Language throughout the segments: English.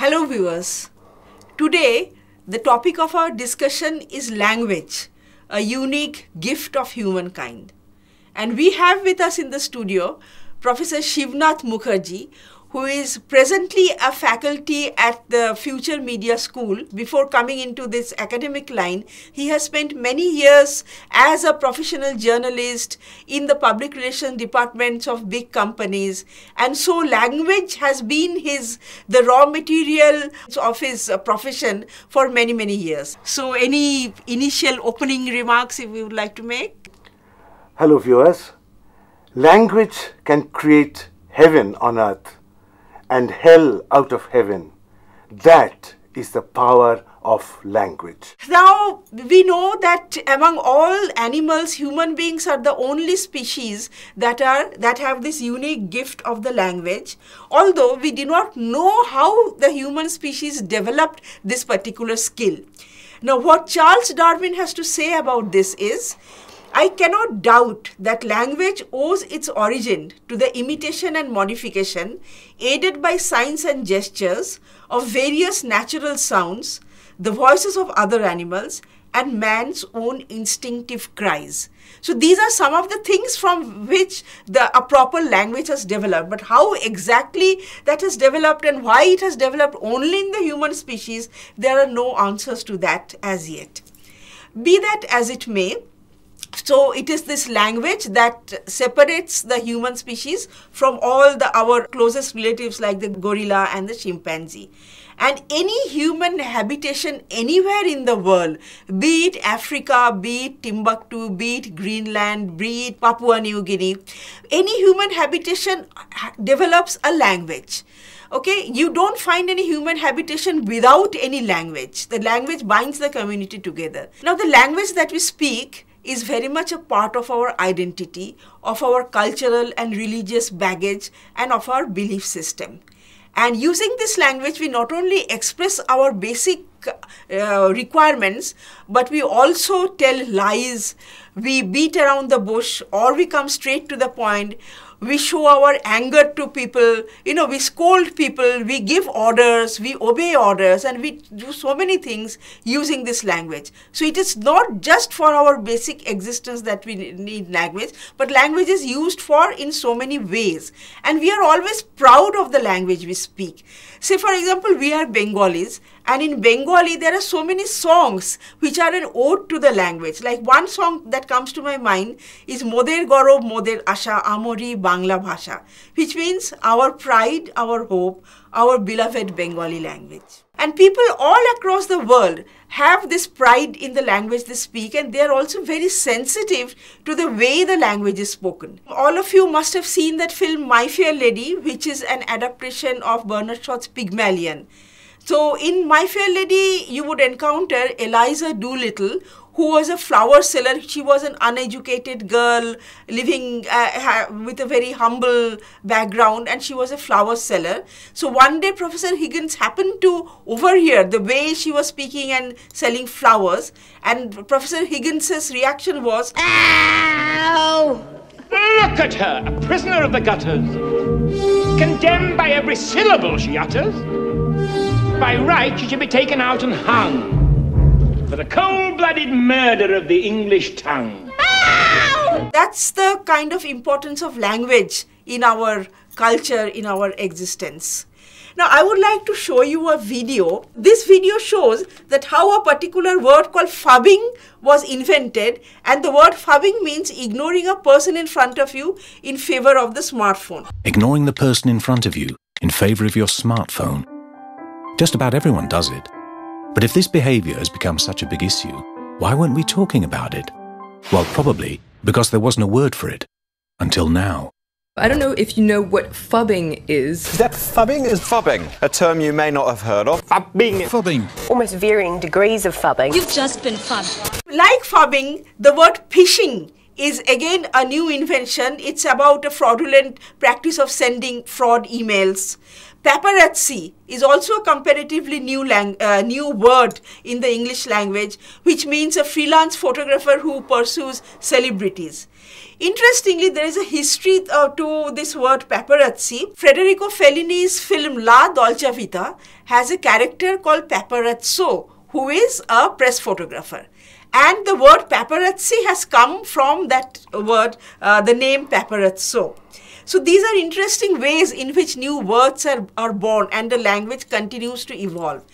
Hello viewers. Today the topic of our discussion is language, a unique gift of humankind. And we have with us in the studio Professor Shivnath Mukherjee, who is presently a faculty at the Future Media School. Before coming into this academic line, he has spent many years as a professional journalist in the public relations departments of big companies. And so language has been the raw material of his profession for many, many years. So any initial opening remarks if you would like to make? Hello viewers. Language can create heaven on earth and hell out of heaven. That is the power of language. Now, we know that among all animals, human beings are the only species that have this unique gift of the language, although we do not know how the human species developed this particular skill. Now, what Charles Darwin has to say about this is, I cannot doubt that language owes its origin to the imitation and modification, aided by signs and gestures, of various natural sounds, the voices of other animals, and man's own instinctive cries. So these are some of the things from which a proper language has developed. But how exactly that has developed and why it has developed only in the human species, there are no answers to that as yet. Be that as it may, so it is this language that separates the human species from all our closest relatives like the gorilla and the chimpanzee. And any human habitation anywhere in the world, be it Africa, be it Timbuktu, be it Greenland, be it Papua New Guinea, any human habitation develops a language. Okay, you don't find any human habitation without any language. The language binds the community together. Now, the language that we speak is very much a part of our identity, of our cultural and religious baggage, and of our belief system. And using this language, we not only express our basic requirements, but we also tell lies, we beat around the bush, or we come straight to the point. We show our anger to people, we scold people, we give orders, we obey orders, and we do so many things using this language. So it is not just for our basic existence that we need language, but language is used in so many ways. And we are always proud of the language we speak. Say, for example, we are Bengalis, and in Bengali there are so many songs which are an ode to the language. Like one song that comes to my mind is Moder Gorob Moder Asha Amori Bangla Bhasha, which means our pride, our hope, our beloved Bengali language. And people all across the world have this pride in the language they speak, and they are also very sensitive to the way the language is spoken. All of you must have seen that film My Fair Lady, which is an adaptation of Bernard Shaw's Pygmalion. So in My Fair Lady, you would encounter Eliza Doolittle, who was a flower seller. She was an uneducated girl living with a very humble background, and she was a flower seller. So one day Professor Higgins happened to overhear the way she was speaking and selling flowers, and Professor Higgins's reaction was, "Ow! Look at her, a prisoner of the gutters, condemned by every syllable she utters. By right she should be taken out and hung for the cold-blooded murder of the English tongue." That's the kind of importance of language in our culture, in our existence. Now, I would like to show you a video. This video shows that how a particular word called fubbing was invented, and the word fubbing means ignoring a person in front of you in favor of the smartphone. Ignoring the person in front of you in favor of your smartphone. Just about everyone does it. But if this behavior has become such a big issue, why weren't we talking about it? Well, probably because there wasn't a word for it. Until now. I don't know if you know what fubbing is. Fubbing is fubbing, a term you may not have heard of. Fubbing. Almost varying degrees of fubbing. You've just been fubbed. Like fubbing, the word phishing is again a new invention. It's about a fraudulent practice of sending fraud emails. Paparazzi is also a comparatively new word in the English language, which means a freelance photographer who pursues celebrities. Interestingly, there is a history to this word paparazzi. Federico Fellini's film La Dolce Vita has a character called Paparazzo, who is a press photographer. And the word paparazzi has come from that word, the name paparazzo. So these are interesting ways in which new words are born and the language continues to evolve.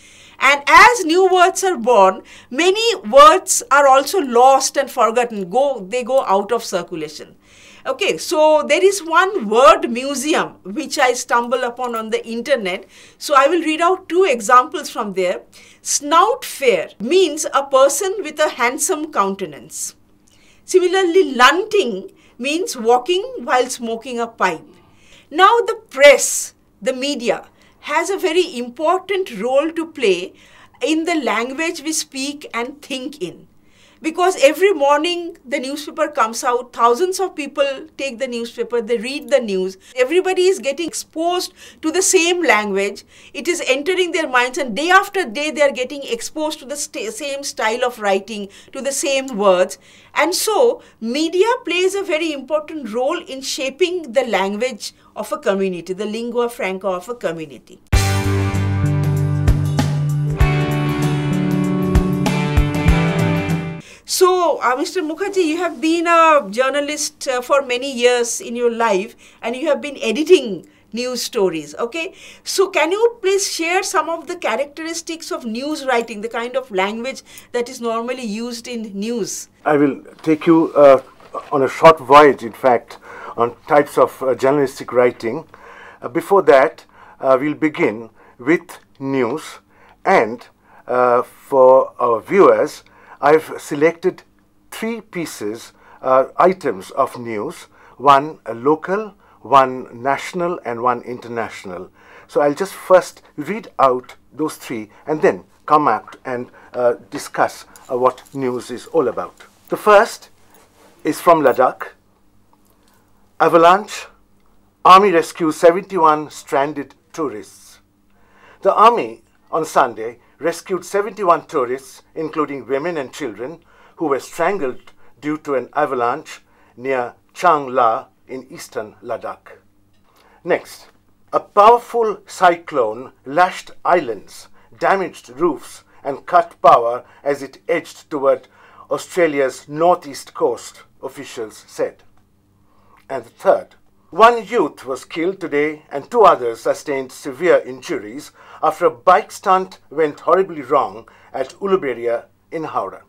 And as new words are born, many words are also lost and forgotten. They go out of circulation. Okay, so there is one word museum which I stumble upon on the internet. So I will read out 2 examples from there. Snout fair means a person with a handsome countenance. Similarly, lunting means walking while smoking a pipe. Now the press, the media, has a very important role to play in the language we speak and think in. Because every morning the newspaper comes out, thousands of people take the newspaper, they read the news. Everybody is getting exposed to the same language. It is entering their minds, and day after day they are getting exposed to the same style of writing, to the same words. And so media plays a very important role in shaping the language of a community, the lingua franca of a community. So, Mr. Mukherjee, you have been a journalist for many years in your life, and you have been editing news stories, okay? So, can you please share some of the characteristics of news writing, the kind of language that is normally used in news? I will take you on a short voyage, in fact, on types of journalistic writing. Before that, we'll begin with news, and for our viewers, I've selected 3 pieces, items of news, one local, one national, and one international. So I'll just first read out those 3 and then come out and discuss what news is all about. The first is from Ladakh. Avalanche. Army rescues 71 stranded tourists. The army on Sunday rescued 71 tourists, including women and children, who were strangled due to an avalanche near Changla in eastern Ladakh. Next, a powerful cyclone lashed islands, damaged roofs, and cut power as it edged toward Australia's northeast coast, officials said. And the third, 1 youth was killed today and 2 others sustained severe injuries after a bike stunt went horribly wrong at Uluberia in Howrah.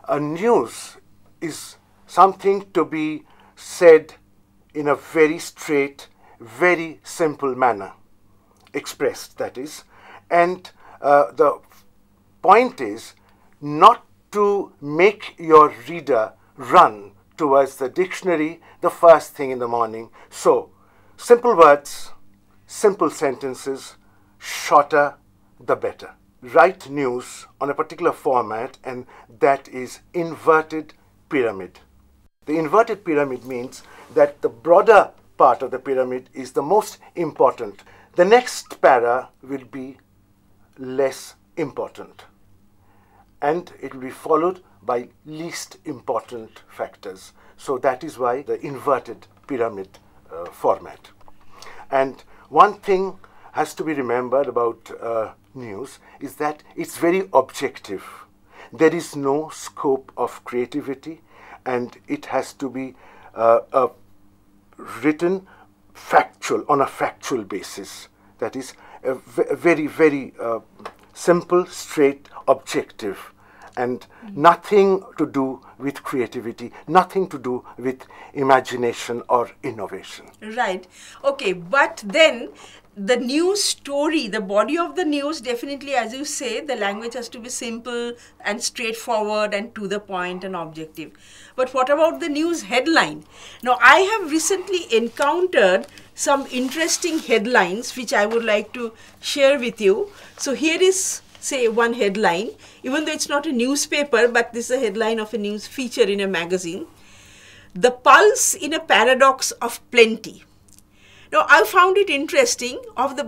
A news is something to be said in a very straight, very simple manner, expressed that is, and the point is not to make your reader run towards the dictionary the first thing in the morning. So, simple words, simple sentences, shorter the better. Write news on a particular format, and that is inverted pyramid. The inverted pyramid means that the broader part of the pyramid is the most important. The next para will be less important, and it will be followed by least important factors. So that is why the inverted pyramid format. And one thing has to be remembered about news is that it's very objective. There is no scope of creativity, and it has to be written factual, on a factual basis. That is very, very simple, straight, objective, and nothing to do with creativity, nothing to do with imagination or innovation. Right. Okay, but then the news story, the body of the news, definitely, as you say, the language has to be simple and straightforward and to the point and objective. But what about the news headline? Now, I have recently encountered some interesting headlines which I would like to share with you. So here is, say, one headline, even though it's not a newspaper, but this is a headline of a news feature in a magazine. The pulse in a paradox of plenty. Now, I found it interesting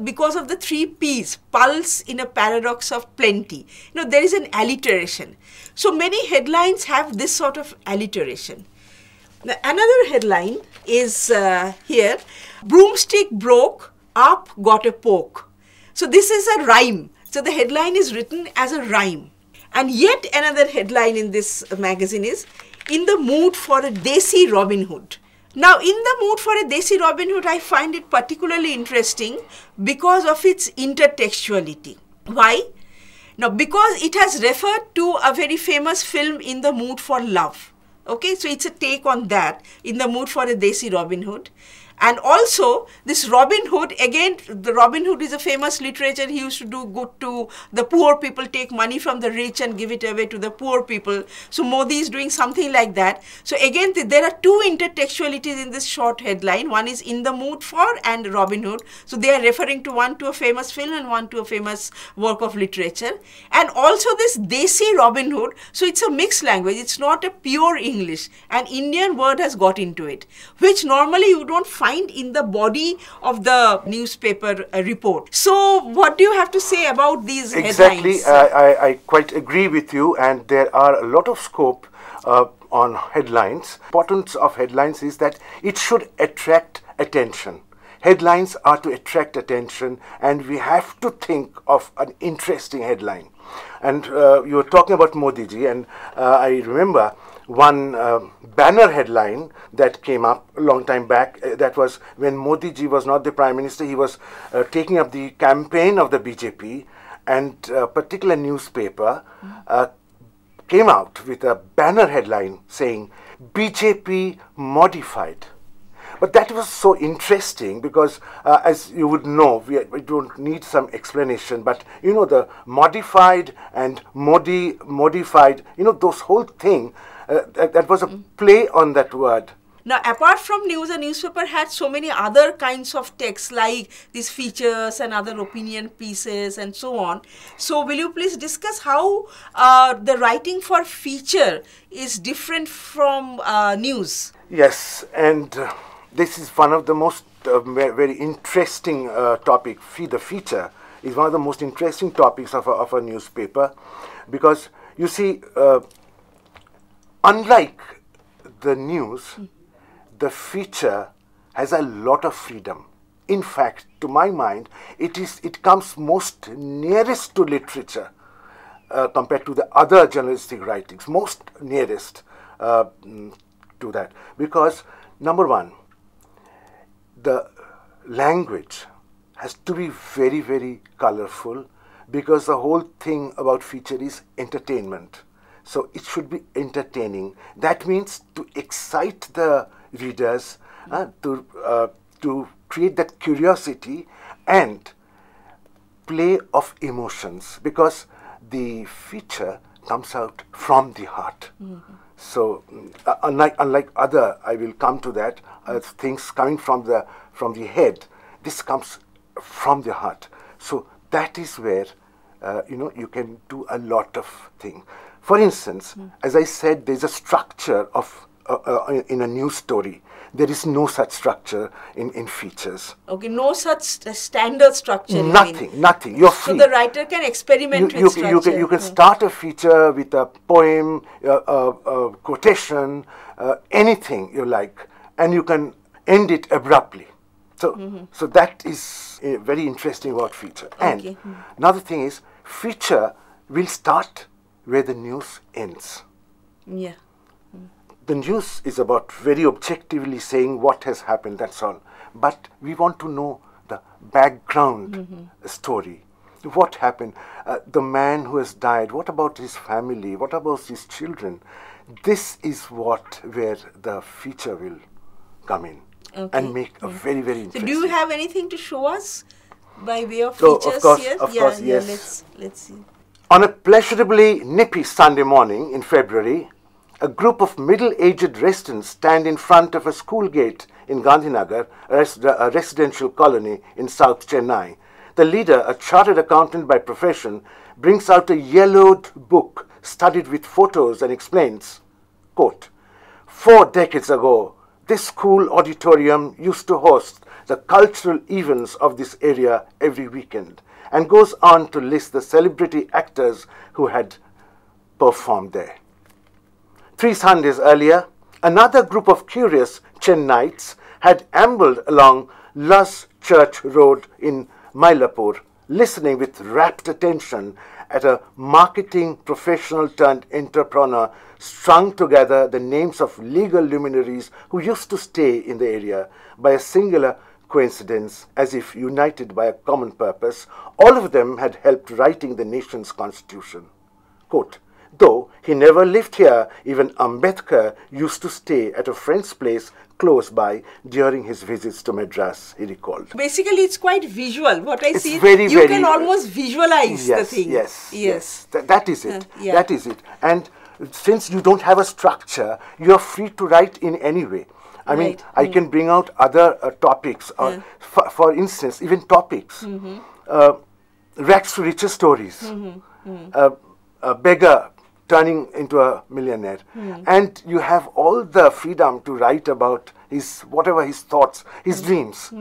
because of the 3 P's, pulse in a paradox of plenty. You know, there is an alliteration. So many headlines have this sort of alliteration. Now, another headline is here, broomstick broke, up got a poke. So this is a rhyme. So the headline is written as a rhyme. And yet another headline in this magazine is, in the mood for a Desi Robin Hood. Now, in the mood for a Desi Robin Hood, I find it particularly interesting because of its intertextuality. Why? Now, because it has referred to a very famous film, In the Mood for Love. Okay, so it's a take on that, In the Mood for a Desi Robin Hood. And also, this Robin Hood, again, the Robin Hood is a famous literature. He used to do good to the poor people, take money from the rich and give it away to the poor people. So Modi is doing something like that. So again, there are two intertextualities in this short headline. One is In the Mood for and Robin Hood. So they are referring to one to a famous film and one to a famous work of literature. And also this Desi Robin Hood. So it's a mixed language. It's not a pure English. An Indian word has got into it, which normally you don't find in the body of the newspaper report. So what do you have to say about these headlines? Exactly, I quite agree with you, and there are a lot of scope on headlines. Importance of headlines is that it should attract attention. Headlines are to attract attention, and we have to think of an interesting headline. And you were talking about Modi ji, and I remember one banner headline that came up a long time back. That was when Modi ji was not the Prime Minister. He was taking up the campaign of the BJP, and a particular newspaper came out with a banner headline saying, BJP modified. But that was so interesting because, as you would know, we don't need some explanation, but you know, the modified and modified, you know, those whole thing, that was a play on that word. Now, apart from news, a newspaper had so many other kinds of texts like these features and other opinion pieces and so on. So, will you please discuss how the writing for feature is different from news? Yes, and this is one of the most very interesting topic. The feature is one of the most interesting topics of a newspaper, because you see, unlike the news, the feature has a lot of freedom. In fact, to my mind, it comes most nearest to literature compared to the other journalistic writings, most nearest to that. Because, number one, the language has to be very, very colorful, because the whole thing about feature is entertainment. So it should be entertaining. That means to excite the readers, to create that curiosity and play of emotions, because the feature comes out from the heart. So unlike other, I will come to that, things coming from the head, this comes from the heart. So that is where you can do a lot of things. For instance, as I said, there's a structure of in a news story. There is no such structure in features. Okay, no such standard structure. Nothing. You're free. So the writer can experiment with structure. You can start a feature with a poem, a quotation, anything you like, and you can end it abruptly. So, so that is very interesting about feature. Okay. And another thing is, feature will start where the news ends. Yeah. The news is about very objectively saying what has happened, that's all. But we want to know the background story. What happened? The man who has died, what about his family? What about his children? This is where the feature will come in and make a very, very interesting. So do you have anything to show us by way of features here? Of course, yes. Let's see. On a pleasurably nippy Sunday morning in February, a group of middle-aged residents stand in front of a school gate in Gandhinagar, a residential colony in South Chennai. The leader, a chartered accountant by profession, brings out a yellowed book studded with photos and explains, quote, 4 decades ago, this school auditorium used to host the cultural events of this area every weekend, and goes on to list the celebrity actors who had performed there. 3 Sundays earlier, Another group of curious Chennaites had ambled along Luss Church Road in Mylapore, listening with rapt attention at a marketing professional turned entrepreneur strung together the names of legal luminaries who used to stay in the area by a singular coincidence, as if united by a common purpose. All of them had helped writing the nation's constitution. Quote, though he never lived here, even Ambedkar used to stay at a friend's place close by during his visits to Madras, he recalled. Basically, it's quite visual. What I see, you can almost visualize the thing. Yes. That is it. Yeah. That is it. And since you don't have a structure, you are free to write in any way. I mean, I can bring out other topics. For instance, even topics. Rags to riches stories. A beggar turning into a millionaire. And you have all the freedom to write about whatever his thoughts, his dreams.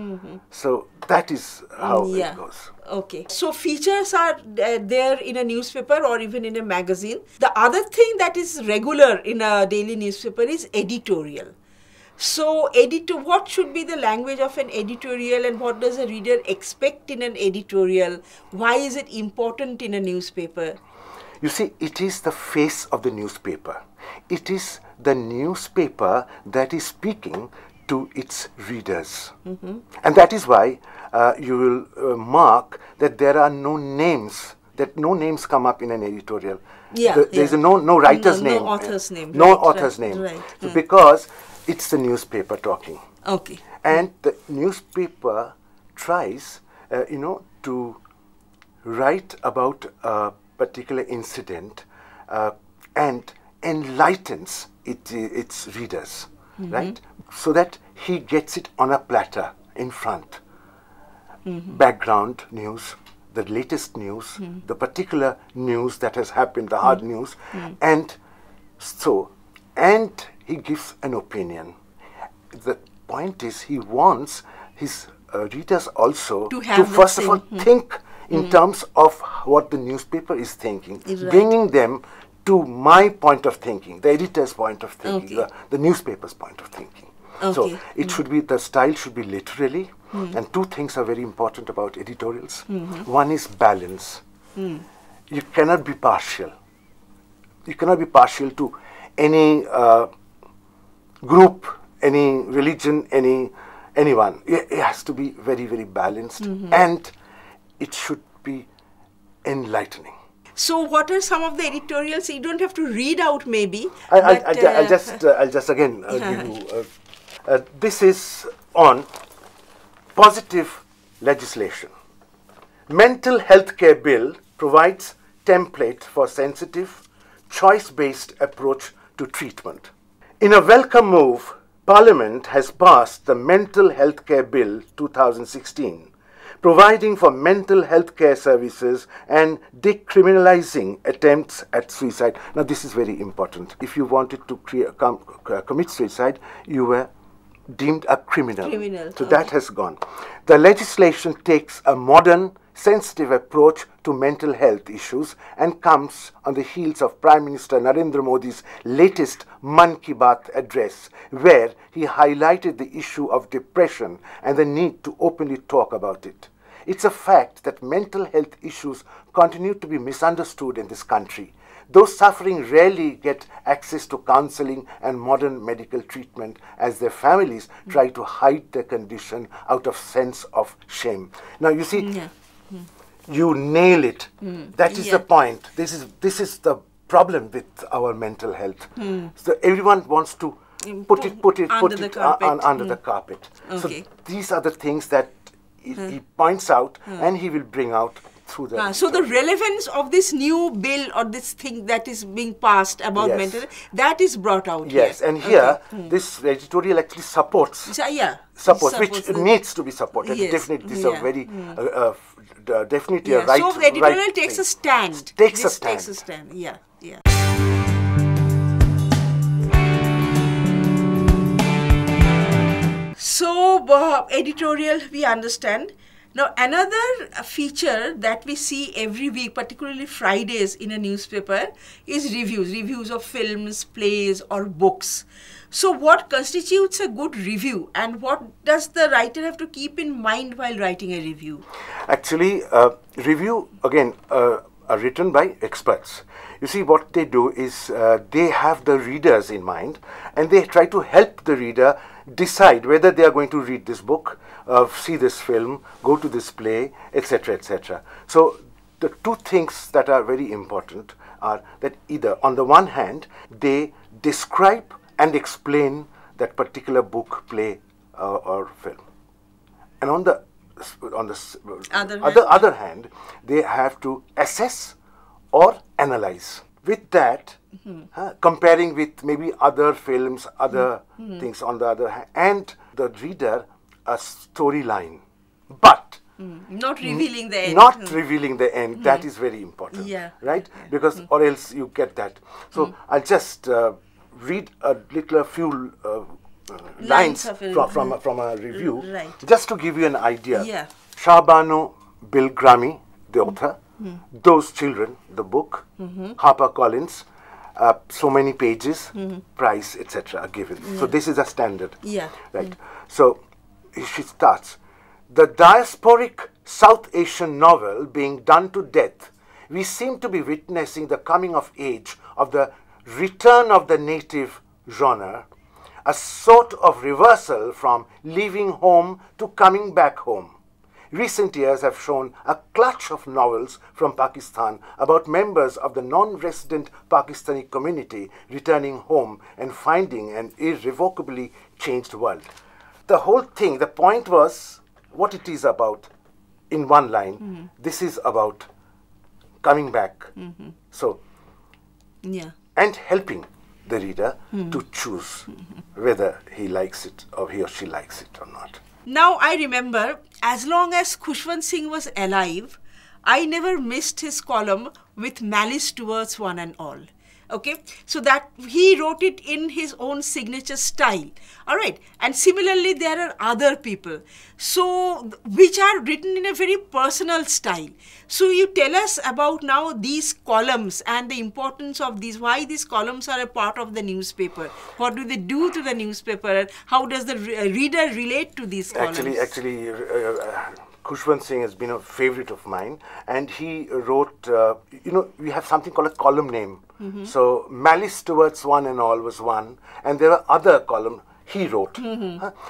So that is how it goes. Okay. So features are there in a newspaper or even in a magazine. The other thing that is regular in a daily newspaper is editorial. So what should be the language of an editorial, and what does a reader expect in an editorial? Why is it important in a newspaper? You see, it is the face of the newspaper. It is the newspaper that is speaking to its readers. And that is why you will mark that there are no names, that no names come up in an editorial. There is no writer's name. No author's name. No author's name. Right. So because it's the newspaper talking. Okay. And the newspaper tries, to write about a particular incident and enlightens its readers, right? So that he gets it on a platter in front. Background news, the latest news, the particular news that has happened, the hard news, and he gives an opinion. The point is, he wants his readers also to first of all think in terms of what the newspaper is thinking, bringing them to my point of thinking, the editor's point of thinking, the newspaper's point of thinking. So it should be, the style should be literally, and two things are very important about editorials. One is balance. You cannot be partial. You cannot be partial to any group, any religion, anyone. It has to be very, very balanced, and it should be enlightening. So, what are some of the editorials? You don't have to read out, maybe. I'll just again give you. This is on positive legislation. Mental health care bill provides template for sensitive, choice-based approach to treatment. In a welcome move, Parliament has passed the Mental Health Care Bill 2016, providing for mental health care services and decriminalizing attempts at suicide. Now, this is very important. If you wanted to commit suicide, you were deemed a criminal. So that has gone. The legislation takes a modern, sensitive approach to mental health issues and comes on the heels of Prime Minister Narendra Modi's latest Man Ki Baat address, where he highlighted the issue of depression and the need to openly talk about it. It's a fact that mental health issues continue to be misunderstood in this country. Those suffering rarely get access to counseling and modern medical treatment, as their families try to hide their condition out of sense of shame. Now, you see, you nail it. That is the point. This is the problem with our mental health. So everyone wants to put it under the carpet. So these are the things that he points out and he will bring out through the. So the relevance of this new bill or this thing that is being passed about mental health, that is brought out. Yes, here. And here this editorial actually supports. Supports, which needs to be supported. Yes. Definitely, this is a very definitely a right. So the editorial takes a stand. Takes a stand. Yeah. So editorial, we understand. Now, another feature that we see every week, particularly Fridays in a newspaper, is reviews of films, plays, or books. So, what constitutes a good review, and what does the writer have to keep in mind while writing a review? Actually, review, again, are written by experts. You see, what they do is they have the readers in mind, and they try to help the reader decide whether they are going to read this book, see this film, go to this play, etc., etc. So the two things that are very important are that either on the one hand they describe and explain that particular book, play, or film, and on the other hand they have to assess or analyze. With that, comparing with maybe other films, other things on the other hand, and the reader a storyline, but not revealing the end. Not revealing the end. That is very important, right? Because or else you get that. So I'll just read a few lines from a review, just to give you an idea. Shabano Bilgrami, the author. Those Children, the book, HarperCollins, so many pages, price, etc. are given. So this is a standard. Right. So she starts, the diasporic South Asian novel being done to death, we seem to be witnessing the coming of age of the return of the native genre, a sort of reversal from leaving home to coming back home. Recent years have shown a clutch of novels from Pakistan about members of the non-resident Pakistani community returning home and finding an irrevocably changed world. The whole thing, the point was what it is about in one line. This is about coming back. So, and helping the reader to choose whether he likes it or he or she likes it or not. Now, I remember, as long as Khushwant Singh was alive, I never missed his column with malice towards one and all. Okay, so that he wrote it in his own signature style. All right, and similarly, there are other people, so which are written in a very personal style. So you tell us about now these columns and the importance of these, why these columns are a part of the newspaper. What do they do to the newspaper? How does the reader relate to these columns? Actually, Khushwant Singh has been a favorite of mine, and he wrote, we have something called a column name. So, Malice Towards One and All was one, and there are other column he wrote.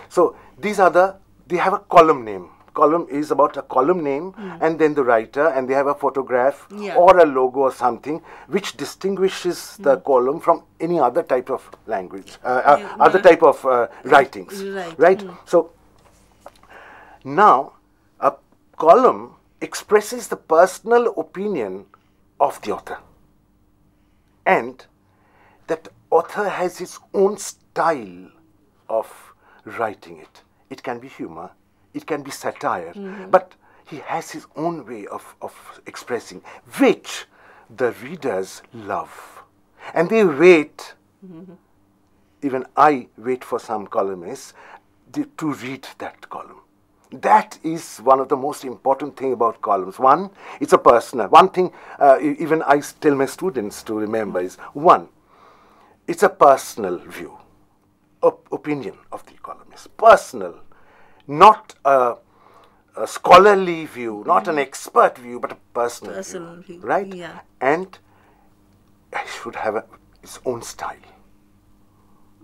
So, these are they have a column name. Column is about a column name, and then the writer, and they have a photograph or a logo or something which distinguishes the column from any other type of language, other type of writings. Right? So, now, a column expresses the personal opinion of the author, and that author has his own style of writing it. It can be humor, it can be satire, but he has his own way of expressing, which the readers love. And they wait, even I wait for some columnists to read that column. That is one of the most important things about columns. One, it's a personal. One thing even I tell my students to remember is, one, it's a personal view, opinion of the columnist. Personal, not a scholarly view, not an expert view, but a personal view. Right? Yeah. And it should have its own style.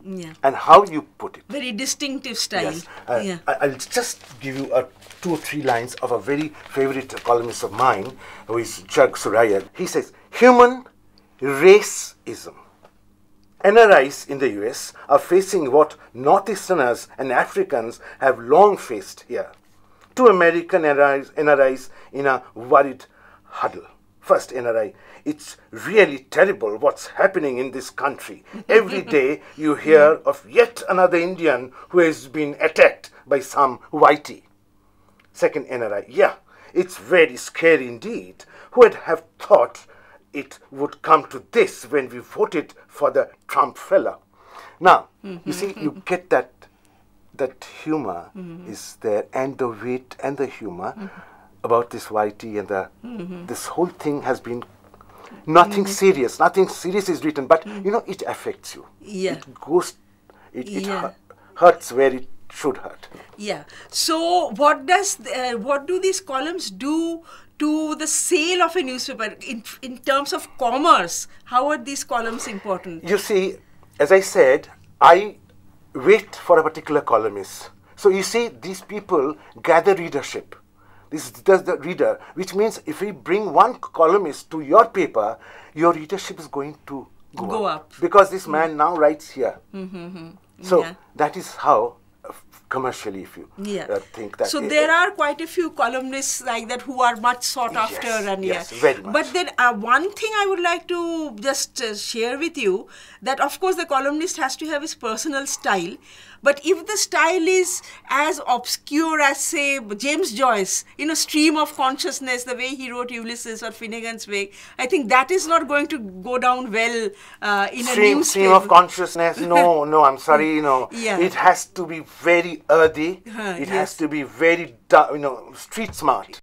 Yeah. And how you put it. Very distinctive style. Yes. I'll just give you 2 or 3 lines of a very favorite columnist of mine, who is Jug Suraya. He says, human racism. NRIs in the US are facing what Northeasterners and Africans have long faced here. 2 American NRIs in a worried huddle. First NRI, it's really terrible what's happening in this country. Every day you hear of yet another Indian who has been attacked by some whitey. Second NRI, yeah, it's very scary indeed. Who would have thought it would come to this when we voted for the Trump fella? Now, you see, you get that that humor is there, and the wit and the humor about this YT and the this whole thing has been nothing serious. Nothing serious is written, but you know, it affects you. Yeah. It goes. It hurts where it should hurt. Yeah. So what do these columns do to the sale of a newspaper in terms of commerce? How are these columns important? You see, as I said, I wait for a particular columnist. So you see, these people gather readership. This does the reader, which means if we bring one columnist to your paper, your readership is going to go up. Because this man now writes here. So that is how, commercially, if you think that. So there are quite a few columnists like that who are much sought after. And yes, very much. But then one thing I would like to just share with you, that of course the columnist has to have his personal style. But if the style is as obscure as, say, James Joyce, you know, stream of consciousness, the way he wrote Ulysses or Finnegan's Wake, I think that is not going to go down well in a newspaper. Stream of consciousness, no, I'm sorry, you know, it has to be very earthy, it has to be very, you know, street smart.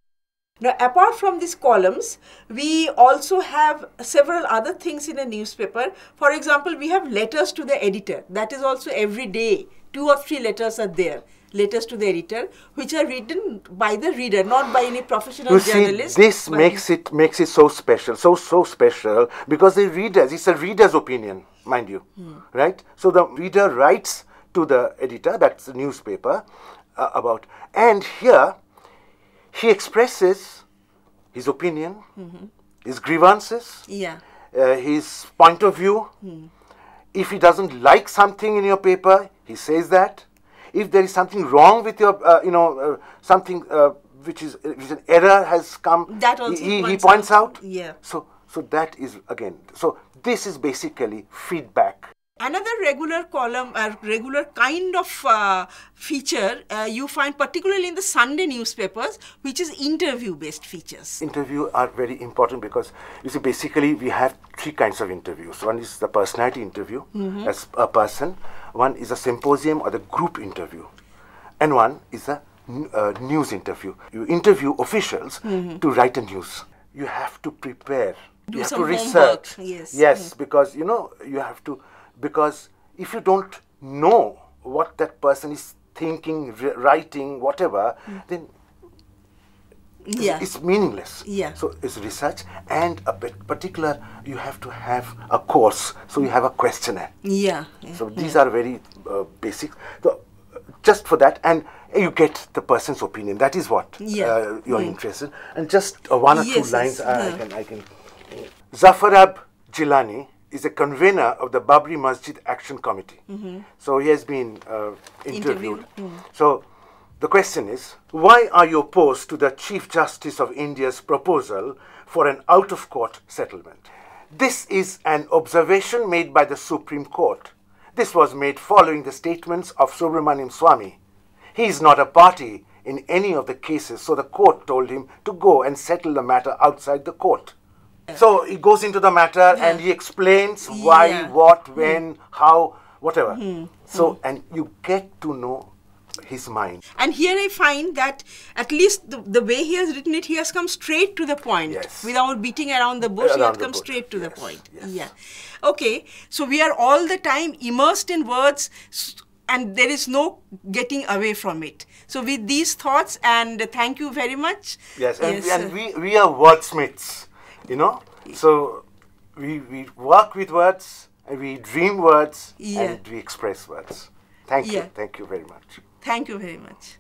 Now, apart from these columns, we also have several other things in a newspaper. For example, we have letters to the editor. That is also every day. 2 or 3 letters are there, letters to the editor, which are written by the reader, not by any professional journalist. See, this makes it so special, so special, because the readers, it's a reader's opinion, mind you, right? So the reader writes to the editor, that's the newspaper, about, and here he expresses his opinion, his grievances, his point of view. If he doesn't like something in your paper, he says that. If there is something wrong with your, something which is an error has come, that also he points out. Yeah. So that is again. So this is basically feedback. Another regular column, regular kind of feature you find particularly in the Sunday newspapers, which is interview-based features. Interview are very important because, you see, basically we have 3 kinds of interviews. One is the personality interview as a person. One is a symposium or the group interview. And one is a news interview. You interview officials to write a news. You have to prepare. Do you have some to research. homework. Yes, because, you know, you have to. Because if you don't know what that person is thinking, writing, whatever, then it's meaningless. So it's research, and a particular, you have to have a course, so you have a questionnaire. So these are very basic. So just for that, and you get the person's opinion. That is what you're interested in. And just 1 or 2 lines I can. Zafarab Jilani is a convener of the Babri Masjid Action Committee. So he has been interviewed. So the question is, why are you opposed to the Chief Justice of India's proposal for an out-of-court settlement? This is an observation made by the Supreme Court. This was made following the statements of Subramaniam Swamy. He is not a party in any of the cases, so the court told him to go and settle the matter outside the court. So he goes into the matter and he explains why, what, when, how, whatever. So, and you get to know his mind. And here I find that at least the way he has written it, he has come straight to the point. Without beating around the bush, he has come straight to the point. Okay, so we are all the time immersed in words, and there is no getting away from it. So with these thoughts, and thank you very much. And we are wordsmiths. You know, so we work with words, and we dream words, and we express words. Thank you very much. Thank you very much.